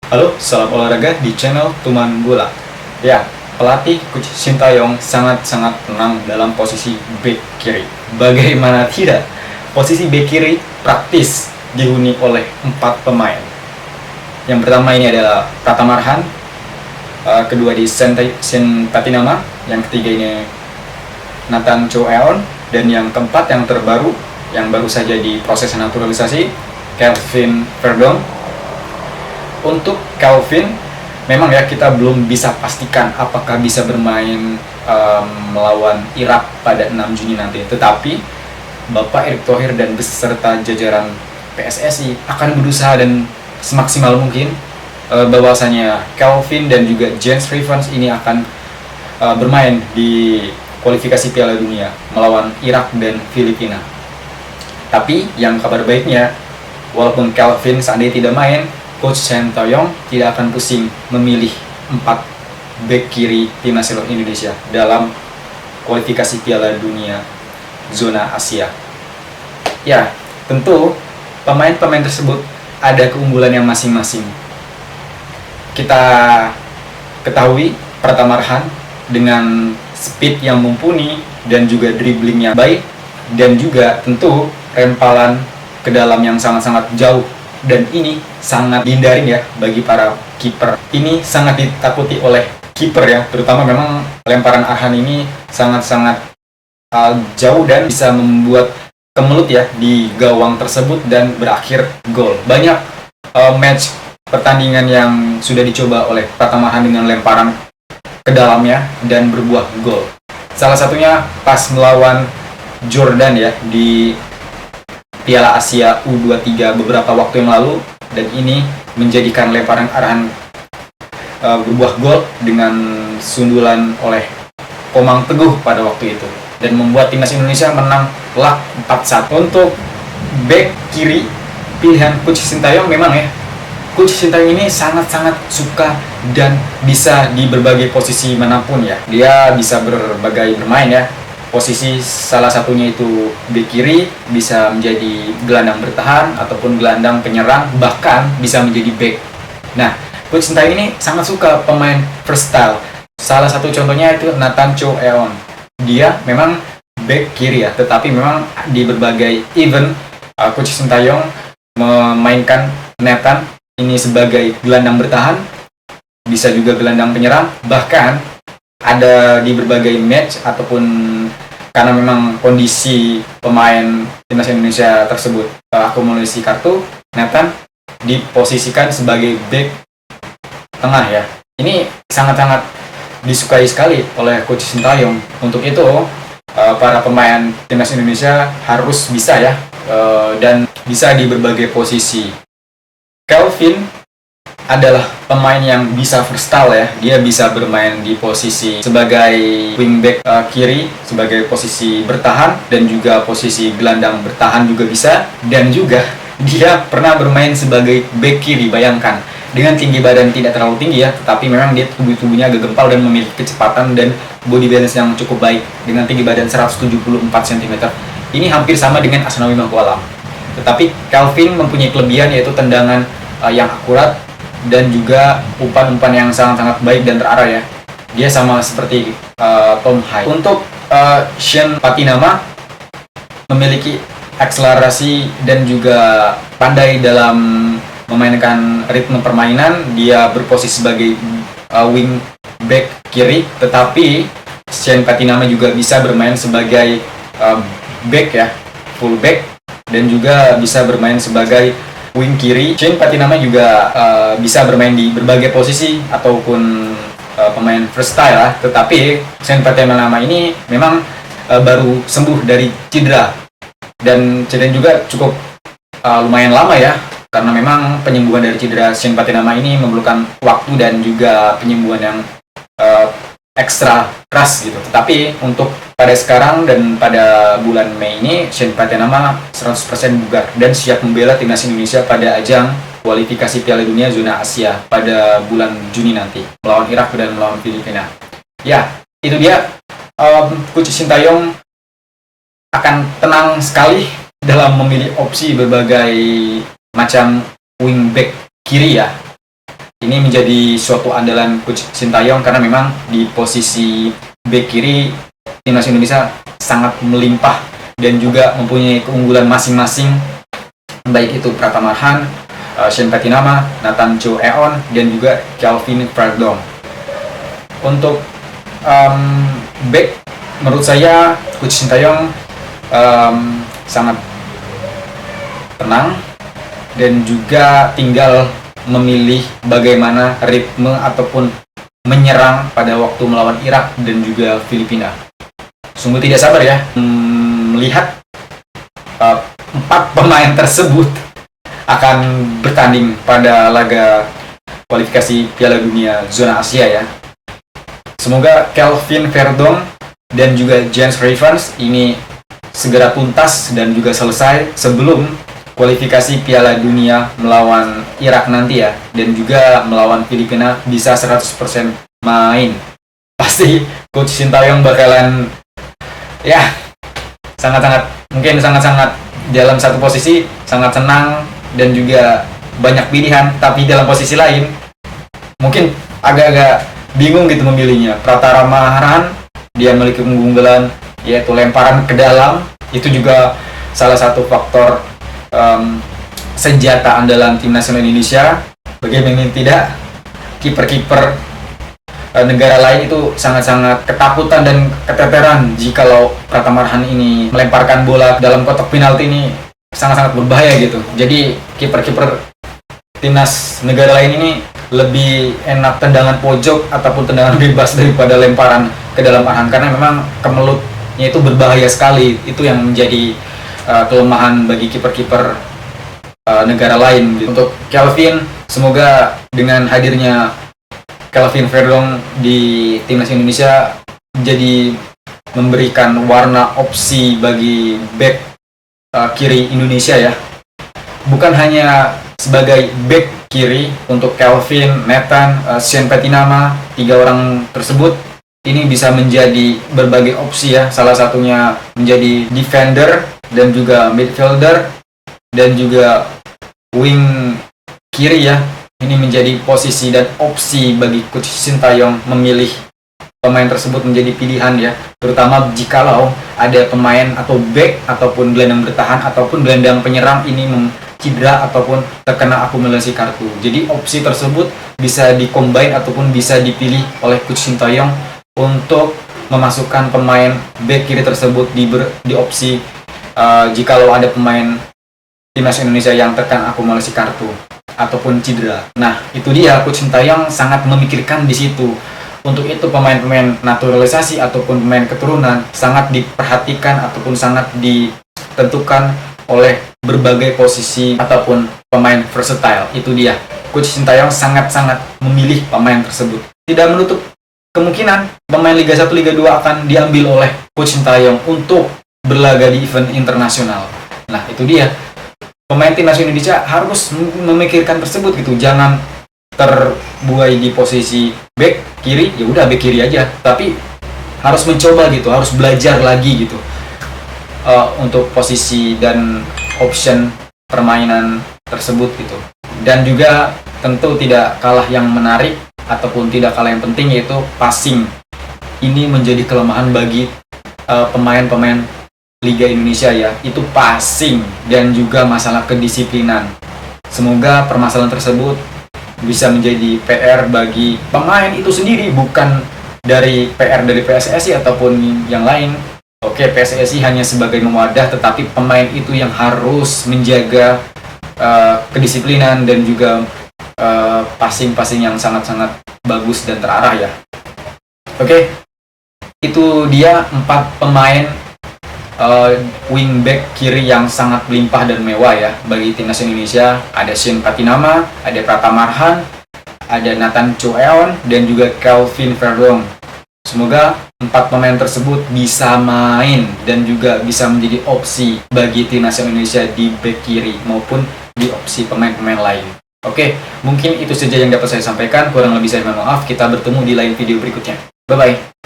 Halo, salam olahraga di channel Tuman Bola. Ya, pelatih Coach Sintayong sangat-sangat tenang dalam posisi bek kiri. Bagaimana tidak? Posisi bek kiri praktis dihuni oleh 4 pemain. Yang pertama ini adalah Pratama Arhan, kedua di Sen Patinama, yang ketiga ini Nathan Chow Eon, dan yang keempat yang terbaru yang baru saja diproses naturalisasi, Kelvin Verdon. Untuk Kelvin, memang ya kita belum bisa pastikan apakah bisa bermain melawan Irak pada 6 Juni nanti. Tetapi Bapak Erick Thohir dan beserta jajaran PSSI akan berusaha dan semaksimal mungkin bahwasanya Kelvin dan juga Jens Rivans ini akan bermain di kualifikasi Piala Dunia melawan Irak dan Filipina. Tapi yang kabar baiknya, walaupun Kelvin seandainya tidak main, Coach Sintayong tidak akan pusing memilih 4 bek kiri timnas Indonesia dalam kualifikasi Piala Dunia zona Asia. Ya, tentu pemain-pemain tersebut ada keunggulan yang masing-masing. Kita ketahui Pratama Arhan dengan speed yang mumpuni dan juga dribbling yang baik, dan juga tentu rempalan ke dalam yang sangat-sangat jauh, dan ini sangat dihindarin ya bagi para kiper. Ini sangat ditakuti oleh kiper ya, terutama memang lemparan Arhan ini sangat-sangat jauh dan bisa membuat kemelut ya di gawang tersebut dan berakhir gol. Banyak match pertandingan yang sudah dicoba oleh Pratama Arhan dengan lemparan ke dalamnya dan berbuah gol. Salah satunya pas melawan Jordan ya di Piala Asia U23 beberapa waktu yang lalu, dan ini menjadikan lemparan Arhan berbuah gol dengan sundulan oleh Komang Teguh pada waktu itu, dan membuat timnas Indonesia menang telak 4-1. Untuk bek kiri pilihan Coach Sintayong, memang ya Coach Sintayong ini sangat-sangat suka dan bisa di berbagai posisi manapun ya. Dia bisa berbagai bermain ya. Posisi salah satunya itu bek kiri, bisa menjadi gelandang bertahan ataupun gelandang penyerang, bahkan bisa menjadi bek. Nah, Coach Sintayong ini sangat suka pemain versatile. Salah satu contohnya itu Nathan Chow Eon. Dia memang bek kiri ya, tetapi memang di berbagai event Coach Sintayong memainkan Nathan ini sebagai gelandang bertahan, bisa juga gelandang penyerang, bahkan ada di berbagai match ataupun karena memang kondisi pemain timnas Indonesia tersebut akumulasi kartu, Nathan diposisikan sebagai bek tengah ya. Ini sangat-sangat disukai sekali oleh Coach Sintayong. Untuk itu para pemain timnas Indonesia harus bisa ya dan bisa di berbagai posisi. Kelvin adalah pemain yang bisa versatile ya. Dia bisa bermain di posisi sebagai wingback kiri, sebagai posisi bertahan, dan juga posisi gelandang bertahan juga bisa. Dan juga dia pernah bermain sebagai back kiri. Bayangkan, dengan tinggi badan tidak terlalu tinggi ya, tetapi memang dia tubuhnya agak gempal dan memiliki kecepatan dan body balance yang cukup baik. Dengan tinggi badan 174 cm, ini hampir sama dengan Asnawi Mangkualam. Tetapi Kelvin mempunyai kelebihan, yaitu tendangan yang akurat dan juga umpan-umpan yang sangat-sangat baik dan terarah ya. Dia sama seperti Tom Hai. Untuk Sen Patinama memiliki akselerasi dan juga pandai dalam memainkan ritme permainan. Dia berposisi sebagai wing back kiri, tetapi Sen Patinama juga bisa bermain sebagai back ya, full back, dan juga bisa bermain sebagai wing kiri. Sen Patinama juga bisa bermain di berbagai posisi ataupun pemain versatile lah. Tetapi Sen Patinama ini memang baru sembuh dari cedera, dan cedera juga cukup lumayan lama ya, karena memang penyembuhan dari cedera Sen Patinama ini memerlukan waktu dan juga penyembuhan yang ekstra keras gitu. Tetapi untuk pada sekarang dan pada bulan Mei ini, Sen Patinama 100% bugar dan siap membela timnas Indonesia pada ajang kualifikasi Piala Dunia zona Asia pada bulan Juni nanti melawan Irak dan melawan Filipina. Ya, itu dia. Coach Sintayong akan tenang sekali dalam memilih opsi berbagai macam wingback kiri ya. Ini menjadi suatu andalan Coach Sintayong karena memang di posisi bek kiri timnas Indonesia sangat melimpah dan juga mempunyai keunggulan masing-masing, baik itu Pratama Arhan, Shane Patinama, Nathan Chow Eon, dan juga Kelvin Verdong. Untuk back, menurut saya Coach Sintayong sangat tenang dan juga tinggal memilih bagaimana ritme ataupun menyerang pada waktu melawan Irak dan juga Filipina. Sungguh tidak sabar ya melihat 4 pemain tersebut akan bertanding pada laga kualifikasi Piala Dunia zona Asia ya. Semoga Kelvin Verdong dan juga James Rivers ini segera tuntas dan juga selesai sebelum kualifikasi Piala Dunia melawan Irak nanti ya, dan juga melawan Filipina bisa 100% main. Pasti Coach Sintayong bakalan ya sangat-sangat dalam satu posisi sangat senang dan juga banyak pilihan, tapi dalam posisi lain mungkin agak-agak bingung gitu memilihnya. Pratama Arhan dia memiliki keunggulan yaitu lemparan ke dalam, itu juga salah satu faktor senjata andalan tim nasional Indonesia. Bagaimana tidak, kiper-kiper negara lain itu sangat-sangat ketakutan dan keteteran jikalau Pratama Arhan ini melemparkan bola dalam kotak penalti. Ini sangat-sangat berbahaya gitu. Jadi kiper-kiper timnas negara lain ini lebih enak tendangan pojok ataupun tendangan bebas daripada lemparan ke dalam Arhan, karena memang kemelutnya itu berbahaya sekali. Itu yang menjadi kelemahan bagi kiper-kiper negara lain. Untuk Kelvin, semoga dengan hadirnya Kelvin Verdong di timnas Indonesia jadi memberikan warna opsi bagi back kiri Indonesia ya. Bukan hanya sebagai back kiri untuk Kelvin, Nathan, Shane Patinama, 3 orang tersebut ini bisa menjadi berbagai opsi ya. Salah satunya menjadi defender dan juga midfielder dan juga wing kiri ya. Ini menjadi posisi dan opsi bagi Coach Sintayong memilih pemain tersebut menjadi pilihan ya, terutama jikalau ada pemain atau back ataupun gelandang bertahan ataupun gelandang penyerang ini cedera ataupun terkena akumulasi kartu. Jadi opsi tersebut bisa dikombin ataupun bisa dipilih oleh Coach Sintayong untuk memasukkan pemain back kiri tersebut di opsi jikalau ada pemain timnas Indonesia yang terkena akumulasi kartu ataupun cedera. Nah, itu dia Coach Sintayong sangat memikirkan di situ. Untuk itu pemain-pemain naturalisasi ataupun pemain keturunan sangat diperhatikan ataupun sangat ditentukan oleh berbagai posisi ataupun pemain versatile. Itu dia. Coach Sintayong sangat-sangat memilih pemain tersebut. Tidak menutup kemungkinan pemain Liga 1, Liga 2 akan diambil oleh Coach Sintayong untuk berlaga di event internasional. Nah, itu dia. Pemain timnas Indonesia harus memikirkan tersebut gitu. Jangan terbuai di posisi back kiri, ya udah back kiri aja. Tapi harus mencoba gitu, harus belajar lagi gitu untuk posisi dan option permainan tersebut gitu. Dan juga tentu tidak kalah yang menarik ataupun tidak kalah yang penting yaitu passing. Ini menjadi kelemahan bagi pemain-pemain Liga Indonesia ya, itu passing dan juga masalah kedisiplinan. Semoga permasalahan tersebut bisa menjadi PR bagi pemain itu sendiri, bukan dari PR dari PSSI ataupun yang lain. Oke, PSSI hanya sebagai mewadah, tetapi pemain itu yang harus menjaga kedisiplinan dan juga passing-passing yang sangat-sangat bagus dan terarah ya. Oke, itu dia 4 pemain wingback kiri yang sangat melimpah dan mewah ya bagi timnas Indonesia. Ada Shane Patinama, ada Pratama Arhan, ada Nathan Chow Eon, dan juga Kelvin Verdong. Semoga 4 pemain tersebut bisa main dan juga bisa menjadi opsi bagi timnas Indonesia di back kiri maupun di opsi pemain-pemain lain. Oke, mungkin itu saja yang dapat saya sampaikan. Kurang lebih saya mohon maaf. Kita bertemu di lain video berikutnya. Bye-bye.